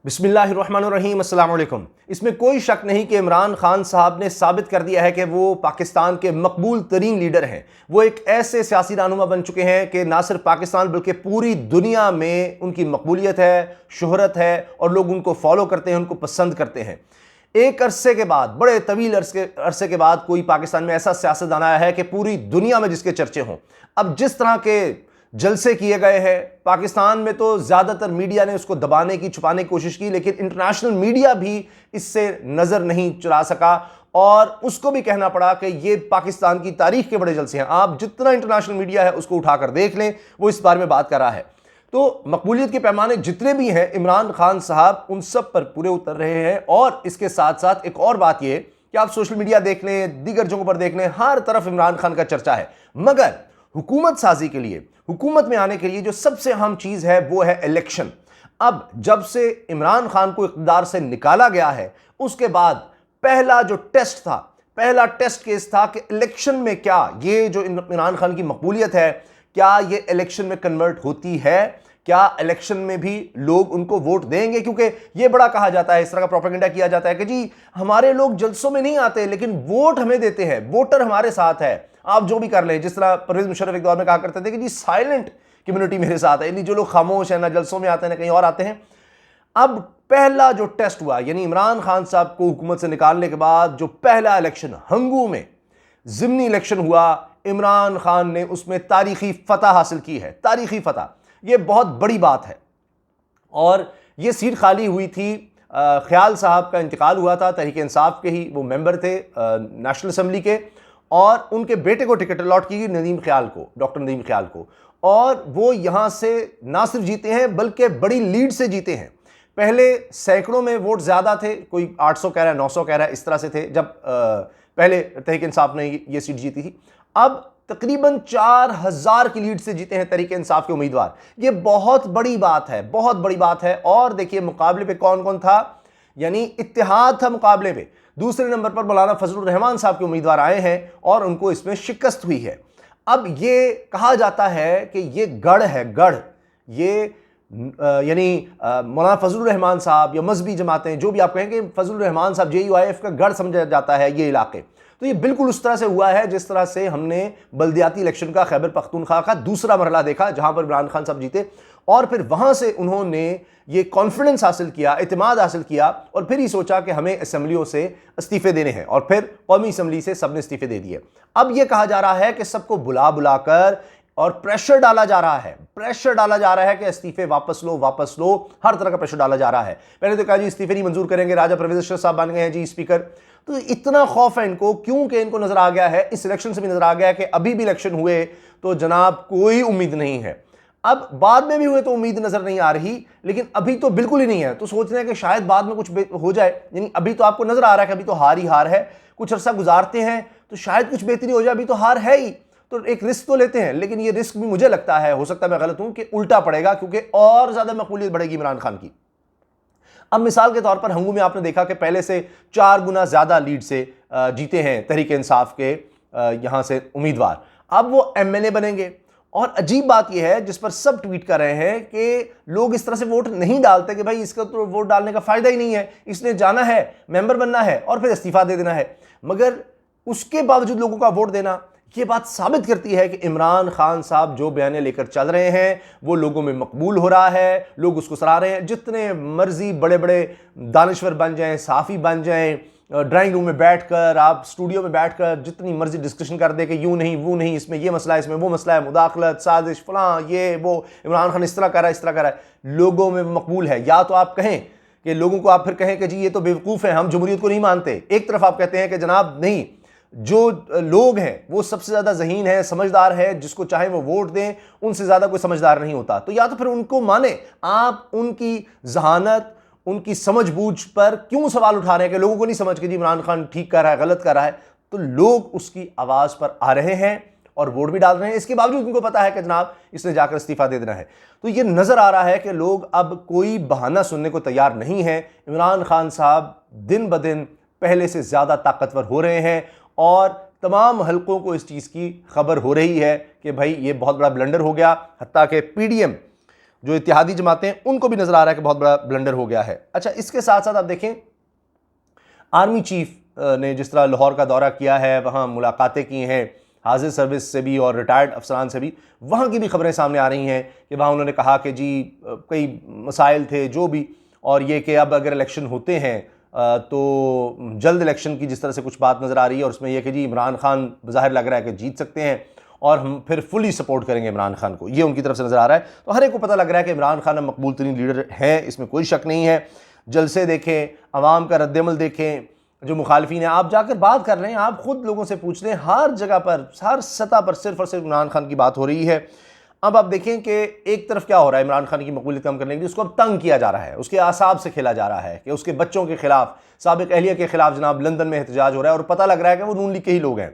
बिस्मिल्लाहिर्रहमानिर्रहीम, अस्सलाम वालेकुम। इसमें कोई शक नहीं कि इमरान खान साहब ने साबित कर दिया है कि वो पाकिस्तान के मकबूल तरीन लीडर हैं। वो एक ऐसे सियासी रहनुमा बन चुके हैं कि ना सिर्फ पाकिस्तान बल्कि पूरी दुनिया में उनकी मकबूलियत है, शोहरत है और लोग उनको फॉलो करते हैं, उनको पसंद करते हैं। एक अरसे के बाद, बड़े तवील अरसे के बाद कोई पाकिस्तान में ऐसा सियासतदान आया है कि पूरी दुनिया में जिसके चर्चे हों। अब जिस तरह के जलसे किए गए हैं पाकिस्तान में, तो ज्यादातर मीडिया ने उसको दबाने की, छुपाने की कोशिश की, लेकिन इंटरनेशनल मीडिया भी इससे नजर नहीं चुरा सका और उसको भी कहना पड़ा कि ये पाकिस्तान की तारीख के बड़े जलसे हैं। आप जितना इंटरनेशनल मीडिया है उसको उठाकर देख लें, वो इस बारे में बात कर रहा है। तो मकबूलियत के पैमाने जितने भी हैं, इमरान खान साहब उन सब पर पूरे उतर रहे हैं। और इसके साथ साथ एक और बात यह कि आप सोशल मीडिया देख लें, दीगर जगहों पर देख लें, हर तरफ इमरान खान का चर्चा है। मगर हुकूमत साजी के लिए, हुकूमत में आने के लिए जो सबसे अहम चीज है वो है इलेक्शन। अब जब से इमरान खान को इक़्तिदार से निकाला गया है, उसके बाद पहला जो टेस्ट था, पहला टेस्ट केस था कि इलेक्शन में क्या ये जो इमरान खान की मकबूलियत है, क्या ये इलेक्शन में कन्वर्ट होती है, क्या इलेक्शन में भी लोग उनको वोट देंगे। क्योंकि ये बड़ा कहा जाता है, इस तरह का प्रोपेगेंडा किया जाता है कि जी हमारे लोग जलसों में नहीं आते लेकिन वोट हमें देते हैं, वोटर हमारे साथ है, आप जो भी कर लें। जिस तरह परवेज मुशर्रफ एक दौर में कहा करते थे कि जी साइलेंट कम्युनिटी मेरे साथ है, यानी जो लोग खामोश है, ना जलसों में आते हैं ना कहीं और आते हैं। अब पहला जो टेस्ट हुआ, यानी इमरान खान साहब को हुकूमत से निकालने के बाद जो पहला इलेक्शन हंगू में ज़िमनी इलेक्शन हुआ, इमरान खान ने उसमें तारीखी फतह हासिल की है। तारीखी फतह, यह बहुत बड़ी बात है। और यह सीट खाली हुई थी, ख्याल साहब का इंतकाल हुआ था, तहरीक इंसाफ के ही वो मेंबर थे नेशनल असम्बली के, और उनके बेटे को टिकट अलॉट की नदीम ख्याल को, डॉक्टर नदीम ख्याल को, और वो यहां से ना सिर्फ जीते हैं बल्कि बड़ी लीड से जीते हैं। पहले सैकड़ों में वोट ज्यादा थे, कोई 800 कह रहा है, 900 कह रहा है, इस तरह से थे जब पहले तहरीक इंसाफ ने ये सीट जीती थी। अब तकरीबन 4000 की लीड से जीते हैं तहरीक इंसाफ के उम्मीदवार। ये बहुत बड़ी बात है, बहुत बड़ी बात है। और देखिए मुकाबले पे कौन कौन था, यानी इत्तेहाद था मुकाबले पे। दूसरे नंबर पर मौलाना फजलुर रहमान साहब के उम्मीदवार आए हैं और उनको इसमें शिकस्त हुई है। अब ये कहा जाता है कि ये गढ़ है, गढ़, ये यानी मौलाना फजलुर रहमान साहब या मजहबी जमातें, जो भी आप कहेंगे, फजलुर रहमान साहब JUIF का गढ़ समझा जाता है ये इलाके। तो ये बिल्कुल उस तरह से हुआ है जिस तरह से हमने बल्दियाती इलेक्शन का खैबर पख्तूनख्वा का दूसरा मरहला देखा, जहां पर इमरान खान साहब जीते और फिर वहां से उन्होंने ये कॉन्फिडेंस हासिल किया, इत्मीनान हासिल किया और फिर ही सोचा कि हमें असेंबलियों से इस्तीफे देने हैं, और फिर कौमी असेंबली से सबने इस्तीफे दे दिए। अब यह कहा जा रहा है कि सबको बुला बुलाकर और प्रेशर डाला जा रहा है, प्रेशर डाला जा रहा है कि इस्तीफे वापस लो, वापस लो, हर तरह का प्रेशर डाला जा रहा है। पहले तो कहा जी इस्तीफे नहीं मंजूर करेंगे, राजा परवेज अशरफ साहब बन गए हैं जी स्पीकर। तो इतना खौफ है इनको, क्योंकि इनको नजर आ गया है, इस इलेक्शन से भी नजर आ गया है कि अभी भी इलेक्शन हुए तो जनाब कोई उम्मीद नहीं है। अब बाद में भी हुए तो उम्मीद नजर नहीं आ रही, लेकिन अभी तो बिल्कुल ही नहीं है। तो सोच रहे हैं कि शायद बाद में कुछ हो जाए, यानी अभी तो आपको नजर आ रहा है कि अभी तो हार ही हार है। कुछ अरसा गुजारते हैं तो शायद कुछ बेहतरी हो जाए, अभी तो हार है ही, तो एक रिस्क तो लेते हैं। लेकिन ये रिस्क भी मुझे लगता है, हो सकता है मैं गलत हूं, कि उल्टा पड़ेगा, क्योंकि और ज्यादा मकबूलियत बढ़ेगी इमरान खान की। अब मिसाल के तौर पर हंगू में आपने देखा कि पहले से 4 गुना ज्यादा लीड से जीते हैं तहरीक इंसाफ के यहां से उम्मीदवार। अब वो MLA बनेंगे। और अजीब बात यह है, जिस पर सब ट्वीट कर रहे हैं, कि लोग इस तरह से वोट नहीं डालते कि भाई इसका तो वोट डालने का फायदा ही नहीं है, इसने जाना है, मेंबर बनना है और फिर इस्तीफा दे देना है। मगर उसके बावजूद लोगों का वोट देना, ये बात साबित करती है कि इमरान खान साहब जो बयाने लेकर चल रहे हैं वो लोगों में मकबूल हो रहा है, लोग उसको सराह रहे हैं। जितने मर्जी बड़े बड़े दानिश्वर बन जाएं, साफ़ी बन जाएं, ड्राइंग रूम में बैठकर, आप स्टूडियो में बैठकर जितनी मर्जी डिस्कशन कर दे कि यूं नहीं वो नहीं, इसमें ये मसला है, इसमें वो मसला है, मुदाखलत, साजिश, फलां, ये वो, इमरान खान इस तरह कर रहा है, इस तरह कर रहा है, लोगों में मकबूल है। या तो आप कहें कि लोगों को, आप फिर कहें कि जी ये तो बेवकूफ़ है, हम जमहूरियत को नहीं मानते। एक तरफ आप कहते हैं कि जनाब नहीं, जो लोग हैं वो सबसे ज्यादा ज़हीन है, समझदार है, जिसको चाहे वो वोट दें, उनसे ज्यादा कोई समझदार नहीं होता। तो या तो फिर उनको माने, आप उनकी जहानत, उनकी समझबूझ पर क्यों सवाल उठा रहे हैं कि लोगों को नहीं समझ के जी इमरान खान ठीक कर रहा है, गलत कर रहा है। तो लोग उसकी आवाज पर आ रहे हैं और वोट भी डाल रहे हैं। इसके बावजूद उनको पता है कि जनाब इसने जाकर इस्तीफा दे देना है। तो ये नजर आ रहा है कि लोग अब कोई बहाना सुनने को तैयार नहीं है। इमरान खान साहब दिन ब दिन पहले से ज्यादा ताकतवर हो रहे हैं और तमाम हलकों को इस चीज़ की खबर हो रही है कि भाई ये बहुत बड़ा ब्लंडर हो गया। हत्ता कि PDM जो इत्तेहादी जमातें हैं उनको भी नजर आ रहा है कि बहुत बड़ा ब्लंडर हो गया है। अच्छा, इसके साथ साथ आप देखें आर्मी चीफ ने जिस तरह लाहौर का दौरा किया है, वहाँ मुलाकातें की हैं हाजिर सर्विस से भी और रिटायर्ड अफसरान से भी, वहाँ की भी खबरें सामने आ रही हैं कि वहाँ उन्होंने कहा कि जी कई मसाइल थे जो भी, और ये कि अब अगर इलेक्शन होते हैं तो जल्द इलेक्शन की जिस तरह से कुछ बात नज़र आ रही है, और उसमें यह कि जी इमरान खान ज़ाहिर लग रहा है कि जीत सकते हैं और हम फिर फुली सपोर्ट करेंगे इमरान खान को, ये उनकी तरफ से नज़र आ रहा है। तो हर एक को पता लग रहा है कि इमरान खान मकबूल तरीन लीडर है, इसमें कोई शक नहीं है। जलसे देखें, अवाम का रद्दमल देखें, जो मुखालफीन है आप जाकर बात कर लें, आप खुद लोगों से पूछ लें, हर जगह पर हर सतह पर सिर्फ और सिर्फ इमरान खान की बात हो रही है। अब आप देखें कि एक तरफ क्या हो रहा है, इमरान खान की मकबूलियत कम करने के लिए उसको अब तंग किया जा रहा है, उसके आसाब से खेला जा रहा है कि उसके बच्चों के खिलाफ, साबिक अहलिया के खिलाफ जनाब लंदन में एहतजाज हो रहा है, और पता लग रहा है कि वो नून लीग के ही लोग हैं,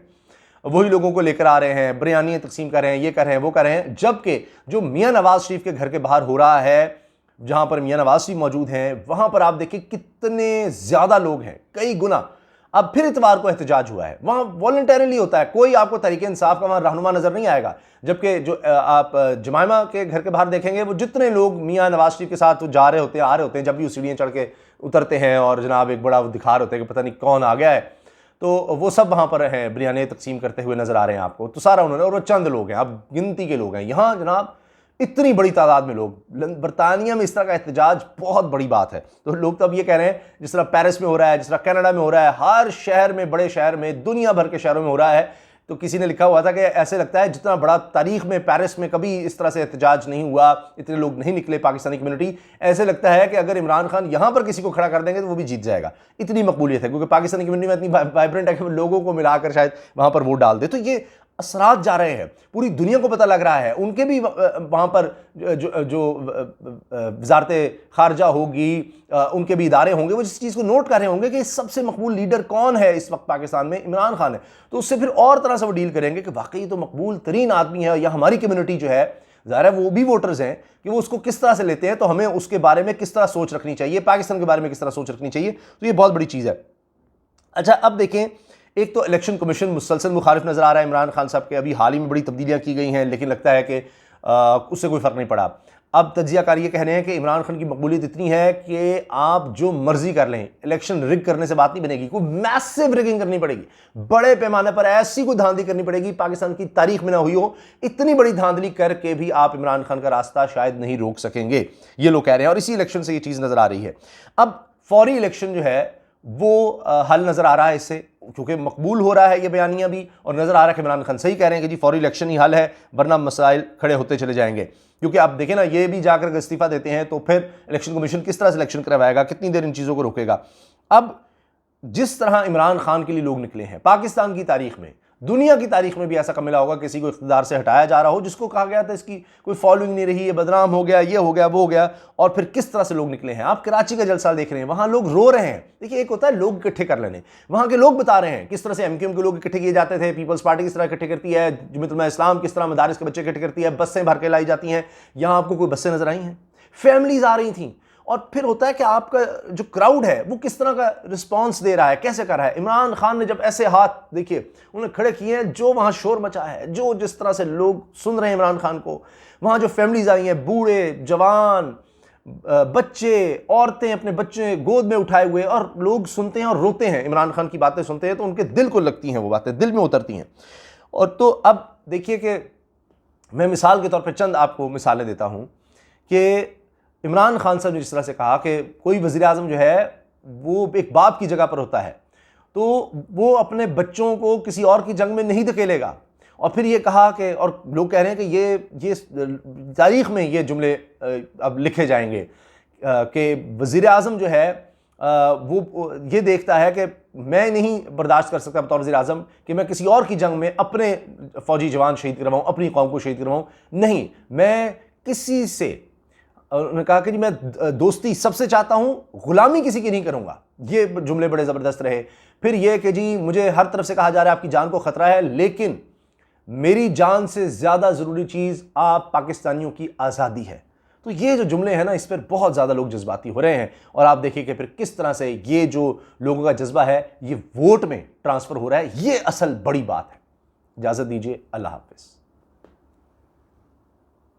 वही लोगों को लेकर आ रहे हैं, बिरयानी तकसीम कर रहे हैं, ये कर रहे हैं, वो कर रहे हैं। जबकि जो मियाँ नवाज शरीफ के घर के बाहर हो रहा है, जहां पर मियाँ नवाज शरीफ मौजूद हैं, वहां पर आप देखिए कितने ज्यादा लोग हैं, कई गुना। अब फिर इतवार को एहतजाज हुआ है, वहां वॉलंटरीली होता है, कोई आपको तरीके इंसाफ का वहां रहनुमा नजर नहीं आएगा। जबकि जो आप जमाइमा के घर के बाहर देखेंगे, वो जितने लोग मियाँ नवाज शरीफ के साथ जा रहे होते हैं, आ रहे होते हैं, जब भी वो सीढ़ियाँ चढ़ के उतरते हैं और जनाब एक बड़ा दिखा रहे होते हैं कि पता नहीं कौन आ गया है, तो वो सब वहाँ पर हैं, बिरयानी तकसीम करते हुए नजर आ रहे हैं आपको। तो सारा उन्होंने, और वो चंद लोग हैं, अब गिनती के लोग हैं। यहाँ जनाब इतनी बड़ी तादाद में लोग, बरतानिया में इस तरह का एहतजाज बहुत बड़ी बात है। तो लोग तो अब ये कह रहे हैं, जिस तरह पेरिस में हो रहा है, जिस तरह कनाडा में हो रहा है, हर शहर में, बड़े शहर में, दुनिया भर के शहरों में हो रहा है। तो किसी ने लिखा हुआ था कि ऐसे लगता है जितना बड़ा तारीख में पेरिस में कभी इस तरह से एहतजाज नहीं हुआ, इतने लोग नहीं निकले पाकिस्तानी कम्युनिटी, ऐसे लगता है कि अगर इमरान खान यहां पर किसी को खड़ा कर देंगे तो वो भी जीत जाएगा, इतनी मकबूलियत है, क्योंकि पाकिस्तानी कम्युनिटी में इतनी वाइब्रेंट है कि लोगों को मिलाकर शायद वहां पर वोट डाल दे। तो ये असरात जा रहे हैं, पूरी दुनिया को पता लग रहा है, उनके भी वहाँ पर जो वजारत खारजा होगी, उनके भी इदारे होंगे, वो जिस चीज़ को नोट कर रहे होंगे कि सबसे मकबूल लीडर कौन है इस वक्त पाकिस्तान में, इमरान खान है। तो उससे फिर और तरह से वो डील करेंगे कि वाकई तो मकबूल तरीन आदमी है, या हमारी कम्युनिटी जो है, ज़ाहिर है वो भी वोटर्स हैं, कि वो उसको किस तरह से लेते हैं, तो हमें उसके बारे में किस तरह सोच रखनी चाहिए, पाकिस्तान के बारे में किस तरह सोच रखनी चाहिए। तो ये बहुत बड़ी चीज़ है। अच्छा, अब देखें, एक तो इलेक्शन कमीशन मुसलसल मुखालिफ नजर आ रहा है इमरान खान साहब के, अभी हाल ही में बड़ी तब्दीलियां की गई हैं, लेकिन लगता है कि उससे कोई फर्क नहीं पड़ा। अब तज्जियाकार ये कह रहे हैं कि इमरान खान की मकबूलियत इतनी है कि आप जो मर्जी कर लें, इलेक्शन रिग करने से बात नहीं बनेगी, कोई मैसिव रिगिंग करनी पड़ेगी, बड़े पैमाने पर ऐसी कोई धांधली करनी पड़ेगी पाकिस्तान की तारीख में ना हुई हो। इतनी बड़ी धांधली करके भी आप इमरान खान का रास्ता शायद नहीं रोक सकेंगे, ये लोग कह रहे हैं, और इसी इलेक्शन से ये चीज़ नजर आ रही है। अब फौरी इलेक्शन जो है वो हल नजर आ रहा है इससे, क्योंकि मकबूल हो रहा है ये बयानियां भी, और नजर आ रहा है कि इमरान खान सही कह रहे हैं कि जी फौरी इलेक्शन ही हल है, वरना मसाइल खड़े होते चले जाएंगे। क्योंकि आप देखें ना, ये भी जाकर इस्तीफा देते हैं तो फिर इलेक्शन कमीशन किस तरह से इलेक्शन करवाएगा, कितनी देर इन चीज़ों को रोकेगा। अब जिस तरह इमरान खान के लिए लोग निकले हैं, पाकिस्तान की तारीख में, दुनिया की तारीख में भी ऐसा कम मिला होगा किसी को इख्तिदार से हटाया जा रहा हो, जिसको कहा गया था इसकी कोई फॉलोइंग नहीं रही, ये बदनाम हो गया, ये हो गया, वो हो गया, और फिर किस तरह से लोग निकले हैं। आप कराची का जलसा देख रहे हैं, वहां लोग रो रहे हैं। देखिए, एक होता है लोग इकट्ठे कर लेने, वहां के लोग बता रहे हैं किस तरह से एमक्यूएम के लोग इकट्ठे किए जाते थे, पीपल्स पार्टी किस तरह इकट्ठे करती है, जमीयत इस्लाम किस तरह मदारिस के बच्चे इकट्ठे करती है, बसें भर के लाई जाती हैं। यहां आपको कोई बसें नजर आई हैं, फैमिलीज आ रही थी, और फिर होता है कि आपका जो क्राउड है वो किस तरह का रिस्पांस दे रहा है, कैसे कर रहा है। इमरान खान ने जब ऐसे हाथ देखिए उन्होंने खड़े किए हैं, जो वहां शोर मचा है, जो जिस तरह से लोग सुन रहे हैं इमरान खान को, वहां जो फैमिलीज आई हैं, बूढ़े जवान, बच्चे, औरतें अपने बच्चे गोद में उठाए हुए, और लोग सुनते हैं और रोते हैं, इमरान खान की बातें सुनते हैं तो उनके दिल को लगती हैं, वो बातें दिल में उतरती हैं। और तो अब देखिए कि मैं मिसाल के तौर पर चंद आपको मिसालें देता हूं कि इमरान खान साहब ने जिस तरह से कहा कि कोई वज़ीर आज़म जो है वो एक बाप की जगह पर होता है, तो वो अपने बच्चों को किसी और की जंग में नहीं धकेलेगा। और फिर ये कहा कि, और लोग कह रहे हैं कि ये तारीख में ये जुमले अब लिखे जाएंगे कि वज़ीर आज़म जो है वो ये देखता है कि मैं नहीं बर्दाश्त कर सकता बतौर वज़ीर आज़म कि मैं किसी और की जंग में अपने फ़ौजी जवान शहीद करवाऊँ, अपनी कौम को शहीद करवाऊँ। नहीं, मैं किसी से, उन्होंने कहा कि जी मैं दोस्ती सबसे चाहता हूं, गुलामी किसी की नहीं करूंगा। ये जुमले बड़े ज़बरदस्त रहे। फिर ये कि जी मुझे हर तरफ से कहा जा रहा है आपकी जान को ख़तरा है, लेकिन मेरी जान से ज़्यादा ज़रूरी चीज़ आप पाकिस्तानियों की आज़ादी है। तो ये जो जुमले हैं ना, इस पर बहुत ज़्यादा लोग जज्बाती हो रहे हैं, और आप देखिए कि फिर किस तरह से ये जो लोगों का जज्बा है ये वोट में ट्रांसफ़र हो रहा है। ये असल बड़ी बात है। इजाज़त दीजिए, अल्लाह हाफ़िज़।